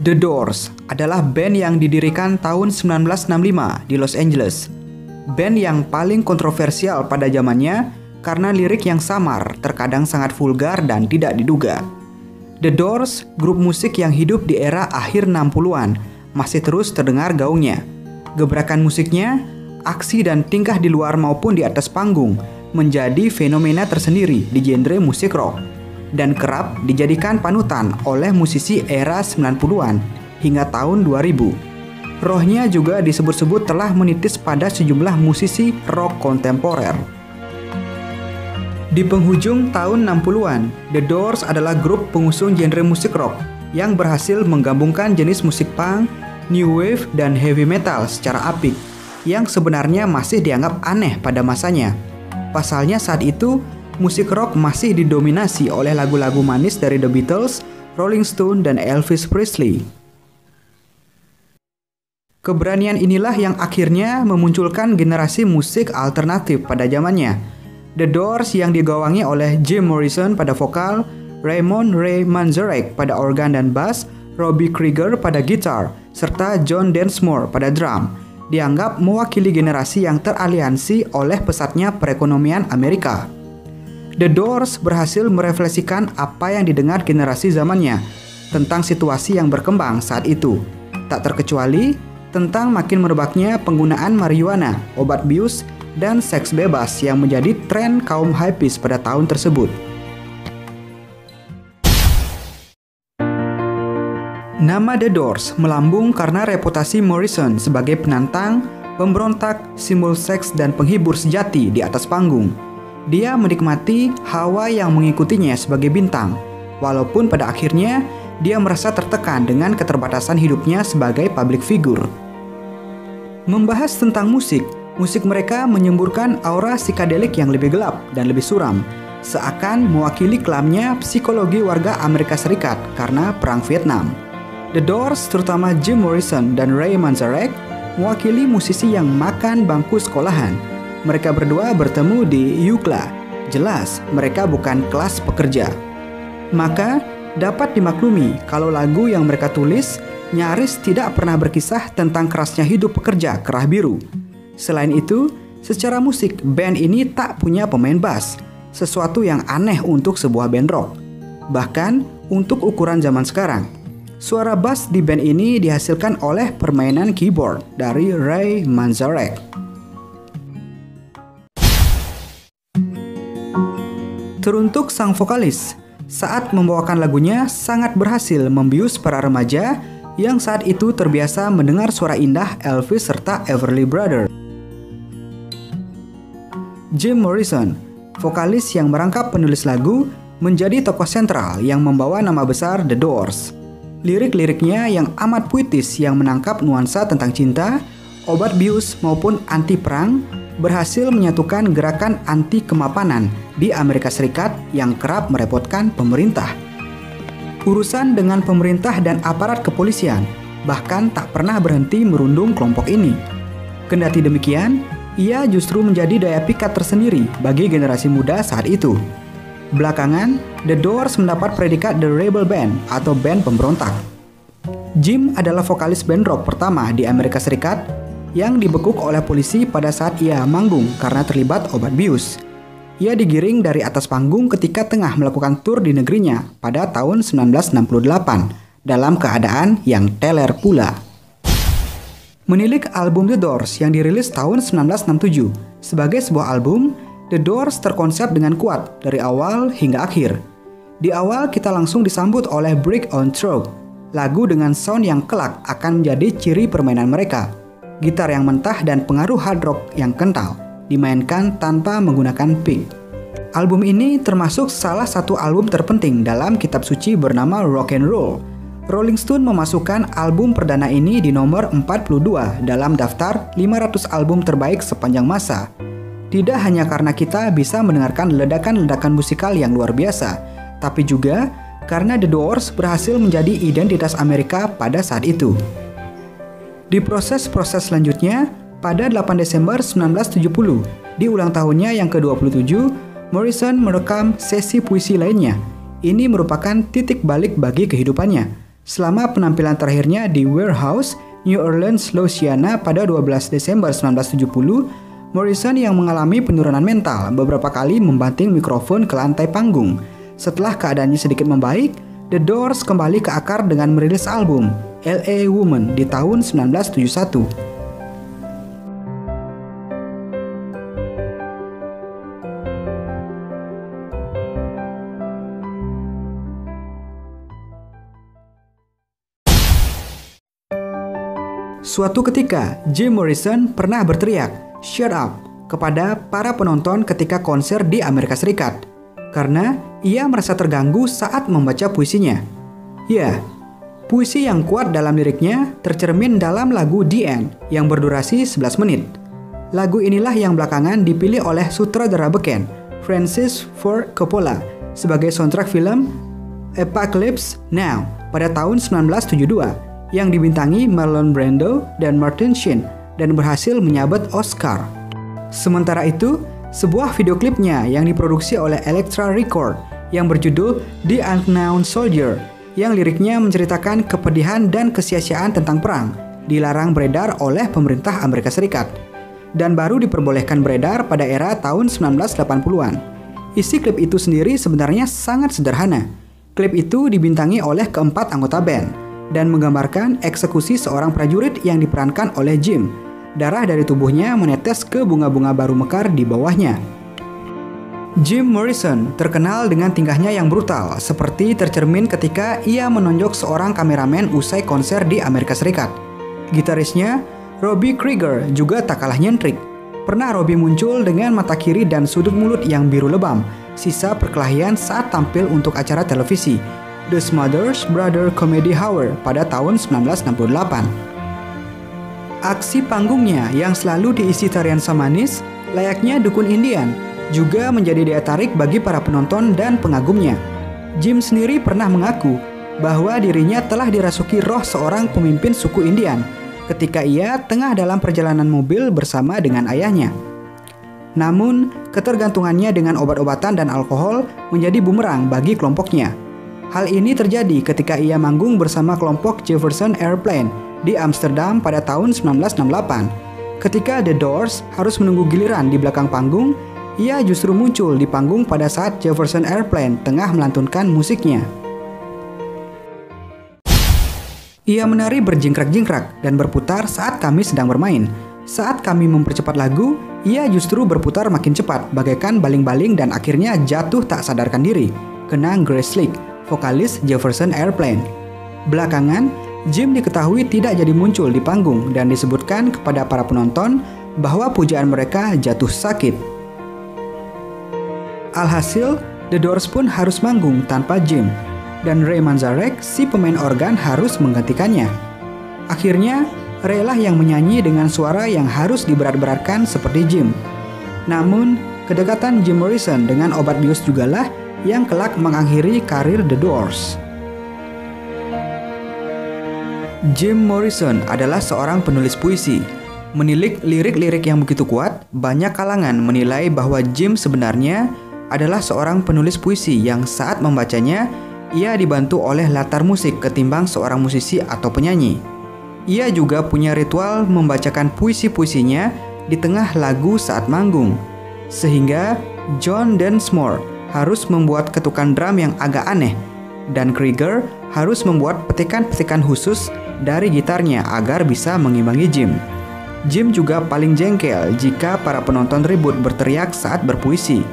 The Doors adalah band yang didirikan tahun 1965 di Los Angeles. Band yang paling kontroversial pada zamannya karena lirik yang samar, terkadang sangat vulgar dan tidak diduga. The Doors, grup musik yang hidup di era akhir 60-an, masih terus terdengar gaungnya. Gebrakan musiknya, aksi dan tingkah di luar maupun di atas panggung menjadi fenomena tersendiri di genre musik rock dan kerap dijadikan panutan oleh musisi era 90-an hingga tahun 2000. Rohnya juga disebut-sebut telah menitis pada sejumlah musisi rock kontemporer. Di penghujung tahun 60-an, The Doors adalah grup pengusung genre musik rock yang berhasil menggabungkan jenis musik punk, new wave, dan heavy metal secara apik yang sebenarnya masih dianggap aneh pada masanya. Pasalnya saat itu, musik rock masih didominasi oleh lagu-lagu manis dari The Beatles, Rolling Stone, dan Elvis Presley. Keberanian inilah yang akhirnya memunculkan generasi musik alternatif pada zamannya. The Doors yang digawangi oleh Jim Morrison pada vokal, Ramon Ray Manzarek pada organ dan bass, Robbie Krieger pada gitar, serta John Densmore pada drum, dianggap mewakili generasi yang teraliansi oleh pesatnya perekonomian Amerika. The Doors berhasil merefleksikan apa yang didengar generasi zamannya tentang situasi yang berkembang saat itu, tak terkecuali tentang makin merebaknya penggunaan marijuana, obat bius, dan seks bebas yang menjadi tren kaum hippies pada tahun tersebut. Nama The Doors melambung karena reputasi Morrison sebagai penantang, pemberontak, simbol seks, dan penghibur sejati di atas panggung. Dia menikmati hawa yang mengikutinya sebagai bintang, walaupun pada akhirnya dia merasa tertekan dengan keterbatasan hidupnya sebagai public figure. Membahas tentang musik mereka menyemburkan aura psikodelik yang lebih gelap dan lebih suram, seakan mewakili kelamnya psikologi warga Amerika Serikat karena Perang Vietnam. The Doors, terutama Jim Morrison dan Ray Manzarek, mewakili musisi yang makan bangku sekolahan. Mereka berdua bertemu di UCLA. Jelas, mereka bukan kelas pekerja. Maka, dapat dimaklumi kalau lagu yang mereka tulis nyaris tidak pernah berkisah tentang kerasnya hidup pekerja kerah biru. Selain itu, secara musik, band ini tak punya pemain bass, sesuatu yang aneh untuk sebuah band rock. Bahkan, untuk ukuran zaman sekarang, suara bass di band ini dihasilkan oleh permainan keyboard dari Ray Manzarek. Teruntuk sang vokalis, saat membawakan lagunya sangat berhasil membius para remaja yang saat itu terbiasa mendengar suara indah Elvis serta Everly Brothers. Jim Morrison, vokalis yang merangkap penulis lagu, menjadi tokoh sentral yang membawa nama besar The Doors. Lirik-liriknya yang amat puitis yang menangkap nuansa tentang cinta, obat bius maupun anti perang berhasil menyatukan gerakan anti kemapanan di Amerika Serikat yang kerap merepotkan pemerintah. Urusan dengan pemerintah dan aparat kepolisian bahkan tak pernah berhenti merundung kelompok ini. Kendati demikian, ia justru menjadi daya pikat tersendiri bagi generasi muda saat itu. Belakangan, The Doors mendapat predikat The Rebel Band atau band pemberontak. Jim adalah vokalis band rock pertama di Amerika Serikat yang dibekuk oleh polisi pada saat ia manggung karena terlibat obat bius. Ia digiring dari atas panggung ketika tengah melakukan tur di negerinya pada tahun 1968 dalam keadaan yang teler pula. Menilik album The Doors yang dirilis tahun 1967 sebagai sebuah album, The Doors terkonsep dengan kuat dari awal hingga akhir. Di awal kita langsung disambut oleh Brick on Throat, lagu dengan sound yang kelak akan menjadi ciri permainan mereka. Gitar yang mentah dan pengaruh hard rock yang kental dimainkan tanpa menggunakan pick. Album ini termasuk salah satu album terpenting dalam kitab suci bernama Rock and Roll. Rolling Stone memasukkan album perdana ini di nomor 42 dalam daftar 500 album terbaik sepanjang masa. Tidak hanya karena kita bisa mendengarkan ledakan-ledakan musikal yang luar biasa, tapi juga karena The Doors berhasil menjadi identitas Amerika pada saat itu. Di proses-proses selanjutnya, pada 8 Desember 1970, di ulang tahunnya yang ke-27, Morrison merekam sesi puisi lainnya. Ini merupakan titik balik bagi kehidupannya. Selama penampilan terakhirnya di Warehouse, New Orleans, Louisiana pada 12 Desember 1970, Morrison yang mengalami penurunan mental beberapa kali membanting mikrofon ke lantai panggung. Setelah keadaannya sedikit membaik, The Doors kembali ke akar dengan merilis album LA Woman di tahun 1971. Suatu ketika, Jim Morrison pernah berteriak, "Shut up," kepada para penonton ketika konser di Amerika Serikat, karena ia merasa terganggu saat membaca puisinya. Ya, puisi yang kuat dalam liriknya tercermin dalam lagu The End yang berdurasi 11 menit. Lagu inilah yang belakangan dipilih oleh sutradara beken, Francis Ford Coppola, sebagai soundtrack film Apocalypse Now pada tahun 1972, yang dibintangi Marlon Brando dan Martin Sheen dan berhasil menyabet Oscar. Sementara itu, sebuah video klipnya yang diproduksi oleh Elektra Record yang berjudul The Unknown Soldier, yang liriknya menceritakan kepedihan dan kesia-siaan tentang perang, dilarang beredar oleh pemerintah Amerika Serikat dan baru diperbolehkan beredar pada era tahun 1980-an. Isi klip itu sendiri sebenarnya sangat sederhana. Klip itu dibintangi oleh keempat anggota band dan menggambarkan eksekusi seorang prajurit yang diperankan oleh Jim. Darah dari tubuhnya menetes ke bunga-bunga baru mekar di bawahnya. Jim Morrison terkenal dengan tingkahnya yang brutal, seperti tercermin ketika ia menonjok seorang kameramen usai konser di Amerika Serikat. Gitarisnya, Robbie Krieger, juga tak kalah nyentrik. Pernah Robbie muncul dengan mata kiri dan sudut mulut yang biru lebam, sisa perkelahian saat tampil untuk acara televisi The Smothers Brothers Comedy Hour pada tahun 1968. Aksi panggungnya yang selalu diisi tarian samanis, layaknya dukun Indian, juga menjadi daya tarik bagi para penonton dan pengagumnya. Jim sendiri pernah mengaku bahwa dirinya telah dirasuki roh seorang pemimpin suku Indian ketika ia tengah dalam perjalanan mobil bersama dengan ayahnya. Namun, ketergantungannya dengan obat-obatan dan alkohol menjadi bumerang bagi kelompoknya. Hal ini terjadi ketika ia manggung bersama kelompok Jefferson Airplane di Amsterdam pada tahun 1968. Ketika The Doors harus menunggu giliran di belakang panggung, ia justru muncul di panggung pada saat Jefferson Airplane tengah melantunkan musiknya. Ia menari berjingkrak-jingkrak dan berputar saat kami sedang bermain. Saat kami mempercepat lagu, ia justru berputar makin cepat, bagaikan baling-baling dan akhirnya jatuh tak sadarkan diri, kenang Grace Slick, vokalis Jefferson Airplane. Belakangan, Jim diketahui tidak jadi muncul di panggung dan disebutkan kepada para penonton bahwa pujaan mereka jatuh sakit. Alhasil, The Doors pun harus manggung tanpa Jim, dan Ray Manzarek, si pemain organ, harus menggantikannya. Akhirnya, Ray lah yang menyanyi dengan suara yang harus diberat-beratkan seperti Jim. Namun, kedekatan Jim Morrison dengan obat bius jugalah yang kelak mengakhiri karir The Doors. Jim Morrison adalah seorang penulis puisi. Menilik lirik-lirik yang begitu kuat, banyak kalangan menilai bahwa Jim sebenarnya adalah seorang penulis puisi yang saat membacanya, ia dibantu oleh latar musik ketimbang seorang musisi atau penyanyi. Ia juga punya ritual membacakan puisi-puisinya di tengah lagu saat manggung, sehingga John Densmore harus membuat ketukan drum yang agak aneh, dan Krieger harus membuat petikan-petikan khusus dari gitarnya agar bisa mengimbangi Jim. Jim juga paling jengkel jika para penonton ribut berteriak saat berpuisi,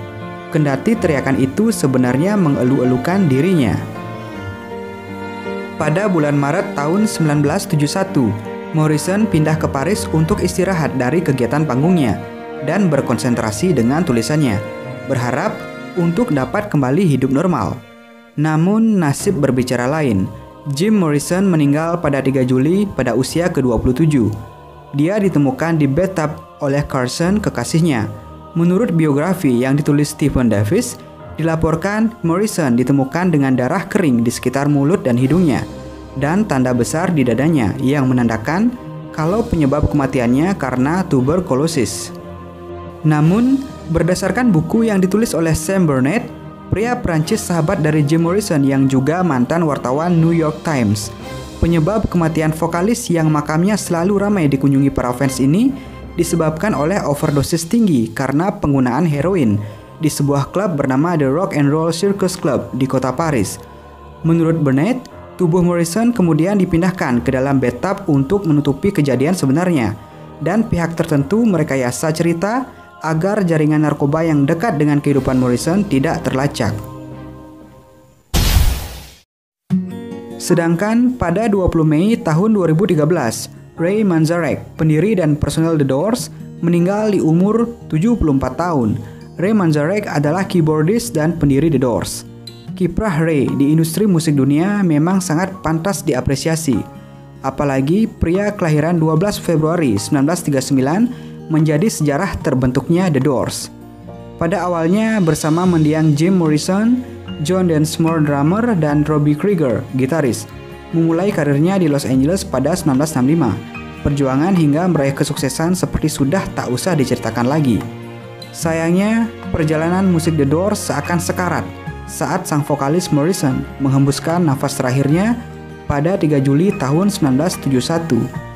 kendati teriakan itu sebenarnya mengelu-elukan dirinya. Pada bulan Maret tahun 1971, Morrison pindah ke Paris untuk istirahat dari kegiatan panggungnya dan berkonsentrasi dengan tulisannya, berharap untuk dapat kembali hidup normal. Namun nasib berbicara lain. Jim Morrison meninggal pada 3 Juli pada usia ke-27. Dia ditemukan di bathtub oleh Carson, kekasihnya. Menurut biografi yang ditulis Stephen Davis, dilaporkan Morrison ditemukan dengan darah kering di sekitar mulut dan hidungnya, dan tanda besar di dadanya yang menandakan kalau penyebab kematiannya karena tuberkulosis. Namun, berdasarkan buku yang ditulis oleh Sam Burnett, pria Prancis sahabat dari Jim Morrison yang juga mantan wartawan New York Times. Penyebab kematian vokalis yang makamnya selalu ramai dikunjungi para fans ini disebabkan oleh overdosis tinggi karena penggunaan heroin di sebuah klub bernama The Rock and Roll Circus Club di kota Paris. Menurut Burnett, tubuh Morrison kemudian dipindahkan ke dalam bathtub untuk menutupi kejadian sebenarnya, dan pihak tertentu merekayasa cerita agar jaringan narkoba yang dekat dengan kehidupan Morrison tidak terlacak. Sedangkan pada 20 Mei tahun 2013, Ray Manzarek, pendiri dan personel The Doors, meninggal di umur 74 tahun. Ray Manzarek adalah keyboardist dan pendiri The Doors. Kiprah Ray di industri musik dunia memang sangat pantas diapresiasi. Apalagi pria kelahiran 12 Februari 1939 menjadi sejarah terbentuknya The Doors. Pada awalnya bersama mendiang Jim Morrison, John Densmore drummer, dan Robbie Krieger gitaris, memulai karirnya di Los Angeles pada 1965. Perjuangan hingga meraih kesuksesan seperti sudah tak usah diceritakan lagi. Sayangnya, perjalanan musik The Doors seakan sekarat saat sang vokalis Morrison menghembuskan nafas terakhirnya pada 3 Juli tahun 1971.